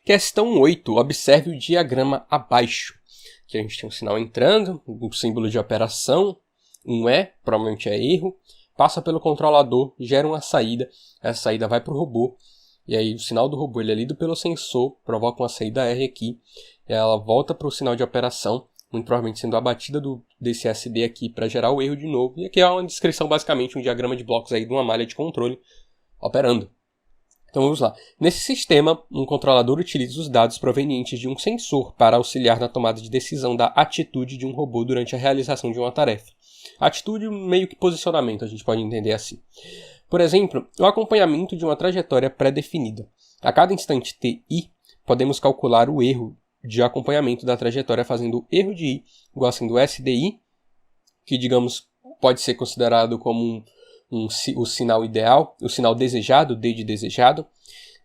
Questão 8. Observe o diagrama abaixo. Aqui a gente tem um sinal entrando, o símbolo de operação, um provavelmente é erro, passa pelo controlador, gera uma saída, essa saída vai para o robô, e aí o sinal do robô ele é lido pelo sensor, provoca uma saída R aqui, e ela volta para o sinal de operação, muito provavelmente sendo abatida desse SD aqui para gerar o erro de novo. E aqui é uma descrição, basicamente, um diagrama de blocos aí de uma malha de controle operando. Então vamos lá. Nesse sistema, um controlador utiliza os dados provenientes de um sensor para auxiliar na tomada de decisão da atitude de um robô durante a realização de uma tarefa. Atitude meio que posicionamento, a gente pode entender assim. Por exemplo, o acompanhamento de uma trajetória pré-definida. A cada instante TI, podemos calcular o erro de acompanhamento da trajetória fazendo o erro de I igual a sendo SDI, que digamos pode ser considerado como o sinal ideal, o sinal desejado, D de desejado,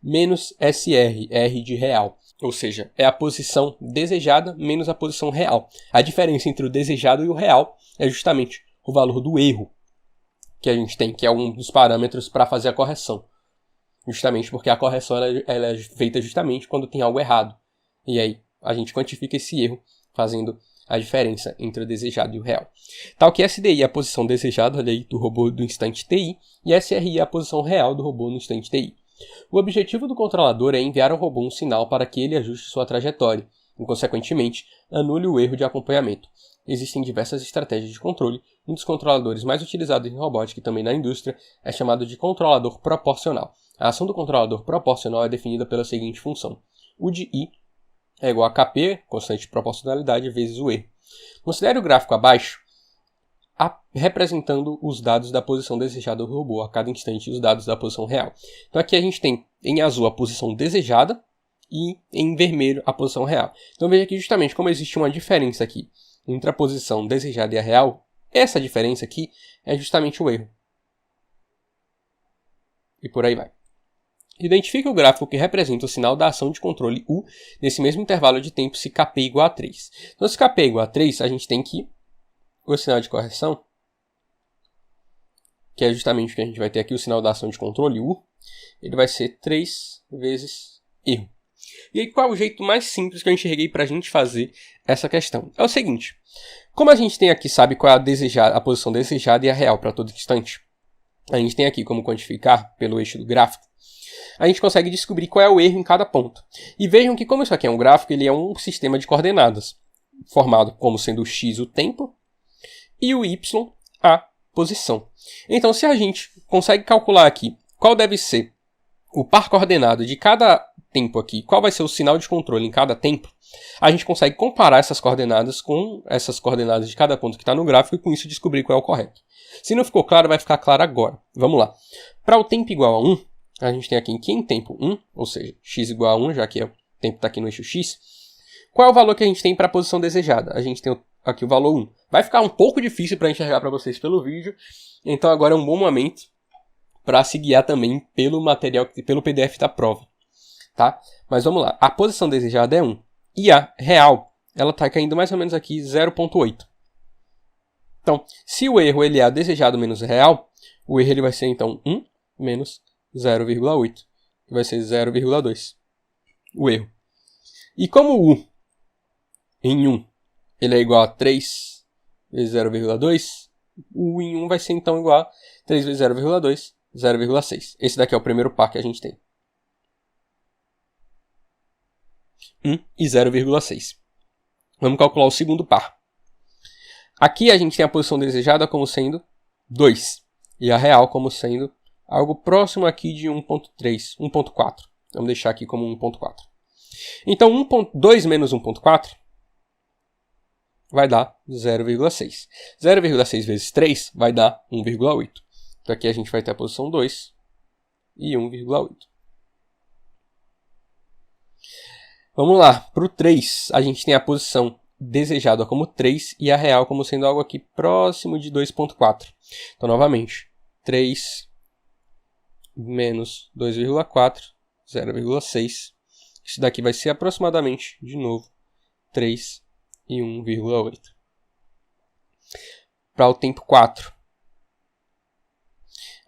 menos SR, R de real. Ou seja, é a posição desejada menos a posição real. A diferença entre o desejado e o real é justamente o valor do erro que a gente tem, que é um dos parâmetros para fazer a correção. Justamente porque a correção ela é feita justamente quando tem algo errado. E aí a gente quantifica esse erro fazendo a diferença entre o desejado e o real. Tal que SDI é a posição desejada do robô do instante TI e SRI é a posição real do robô no instante TI. O objetivo do controlador é enviar ao robô um sinal para que ele ajuste sua trajetória e, consequentemente, anule o erro de acompanhamento. Existem diversas estratégias de controle. Um dos controladores mais utilizados em robótica e também na indústria é chamado de controlador proporcional. A ação do controlador proporcional é definida pela seguinte função. U de I é igual a Kp, constante de proporcionalidade, vezes o erro. Considere o gráfico abaixo representando os dados da posição desejada do robô a cada instante e os dados da posição real. Então aqui a gente tem em azul a posição desejada e em vermelho a posição real. Então veja que justamente como existe uma diferença aqui entre a posição desejada e a real, essa diferença aqui é justamente o erro. E por aí vai. Identifique o gráfico que representa o sinal da ação de controle U nesse mesmo intervalo de tempo se Kp igual a 3. Então, se Kp igual a 3, a gente tem que o sinal de correção, que é justamente o que a gente vai ter aqui, o sinal da ação de controle U, ele vai ser 3 vezes erro. E aí, qual é o jeito mais simples que eu enxerguei para a gente fazer essa questão? É o seguinte, como a gente tem aqui, sabe qual é a posição desejada e a real para todo instante, a gente tem aqui como quantificar pelo eixo do gráfico, a gente consegue descobrir qual é o erro em cada ponto. E vejam que como isso aqui é um gráfico, ele é um sistema de coordenadas, formado como sendo o x o tempo e o y a posição. Então, se a gente consegue calcular aqui qual deve ser o par coordenado de cada tempo aqui, qual vai ser o sinal de controle em cada tempo, a gente consegue comparar essas coordenadas com essas coordenadas de cada ponto que está no gráfico e com isso descobrir qual é o correto. Se não ficou claro, vai ficar claro agora. Vamos lá. Para o tempo igual a 1, a gente tem aqui em tempo 1, ou seja, x igual a 1, já que o tempo está aqui no eixo x. Qual é o valor que a gente tem para a posição desejada? A gente tem aqui o valor 1. Vai ficar um pouco difícil para enxergar para vocês pelo vídeo, então agora é um bom momento para se guiar também pelo material, pelo PDF da prova. Tá? Mas vamos lá. A posição desejada é 1. E a real, ela está caindo mais ou menos aqui 0,8. Então, se o erro ele é desejado menos real, o erro ele vai ser então 1 menos 0,8, que vai ser 0,2, o erro. E como o U em 1 ele é igual a 3 vezes 0,2, o U em 1 vai ser então igual a 3 vezes 0,2, 0,6. Esse daqui é o primeiro par que a gente tem. 1 e 0,6. Vamos calcular o segundo par. Aqui a gente tem a posição desejada como sendo 2 e a real como sendo algo próximo aqui de 1,3, 1,4. Vamos deixar aqui como 1,4. Então, 2 menos 1,4 vai dar 0,6. 0,6 vezes 3 vai dar 1,8. Então, aqui a gente vai ter a posição 2 e 1,8. Vamos lá. Para o 3, a gente tem a posição desejada como 3 e a real como sendo algo aqui próximo de 2,4. Então, novamente, 3 menos 2,4, 0,6. Isso daqui vai ser aproximadamente, de novo, 3 e 1,8. Para o tempo 4,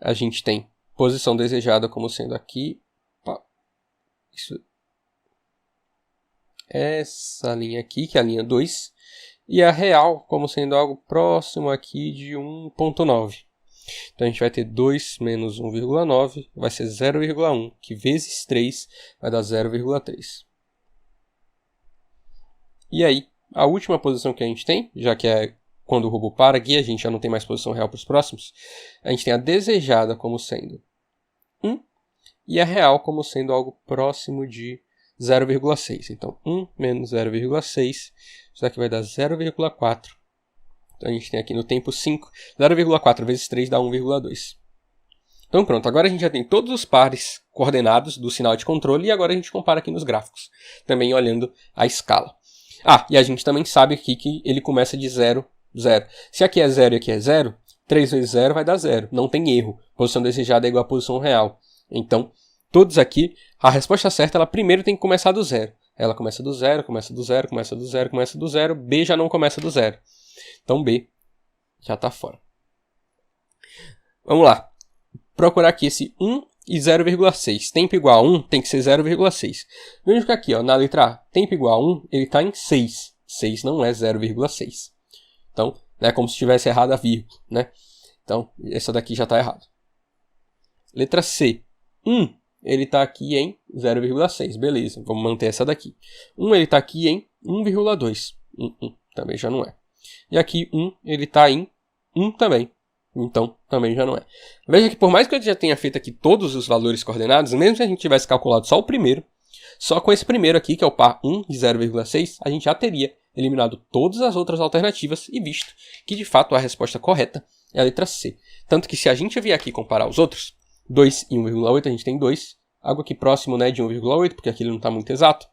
a gente tem posição desejada como sendo aqui. Isso essa linha aqui, que é a linha 2, e a real como sendo algo próximo aqui de 1,9. Então a gente vai ter 2 menos 1,9, vai ser 0,1, que vezes 3 vai dar 0,3. E aí, a última posição que a gente tem, já que é quando o robô para aqui, a gente já não tem mais posição real para os próximos, a gente tem a desejada como sendo 1 e a real como sendo algo próximo de 0,6. Então, 1 menos 0,6, isso aqui vai dar 0,4. Então, a gente tem aqui no tempo 5, 0,4 vezes 3 dá 1,2. Então, pronto, agora a gente já tem todos os pares coordenados do sinal de controle e agora a gente compara aqui nos gráficos, também olhando a escala. Ah, e a gente também sabe aqui que ele começa de 0, 0. Se aqui é 0 e aqui é 0, 3 vezes 0 vai dar 0. Não tem erro. Posição desejada é igual à posição real. Então, todos aqui, a resposta certa, ela primeiro tem que começar do 0. Ela começa do 0, começa do 0, começa do 0, começa do 0. B já não começa do 0. Então, B já está fora. Vamos lá. Procurar aqui esse 1 e 0,6. Tempo igual a 1 tem que ser 0,6. Veja que aqui, ó, na letra A, tempo igual a 1, ele está em 6. 6 não é 0,6. Então, é como se tivesse errado a vírgula, né? Então, essa daqui já está errada. Letra C. 1, ele está aqui em 0,6. Beleza, vamos manter essa daqui. 1, ele está aqui em 1,2. Também já não é. E aqui, 1, ele está em 1 também. Então, também já não é. Veja que por mais que eu já tenha feito aqui todos os valores coordenados, mesmo se a gente tivesse calculado só o primeiro, só com esse primeiro aqui, que é o par 1 de 0,6, a gente já teria eliminado todas as outras alternativas e visto que, de fato, a resposta correta é a letra C. Tanto que se a gente vier aqui comparar os outros, 2 e 1,8, a gente tem 2, algo aqui próximo, né, de 1,8, porque aqui ele não está muito exato.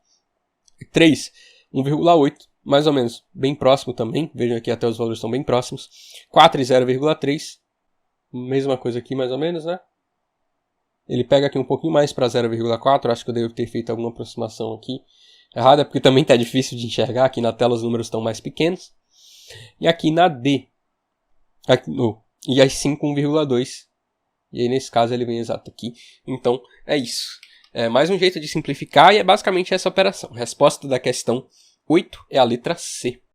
3, 1,8. Mais ou menos, bem próximo também. Vejam aqui até os valores estão bem próximos. 4 e 0,3. Mesma coisa aqui, mais ou menos, né? Ele pega aqui um pouquinho mais para 0,4. Acho que eu devo ter feito alguma aproximação aqui errada, porque também está difícil de enxergar. Aqui na tela os números estão mais pequenos. E aqui na D. Aqui, e aí 5, 1,2. E aí nesse caso ele vem exato aqui. Então é isso. É mais um jeito de simplificar e é basicamente essa operação. Resposta da questão 8 é a letra C.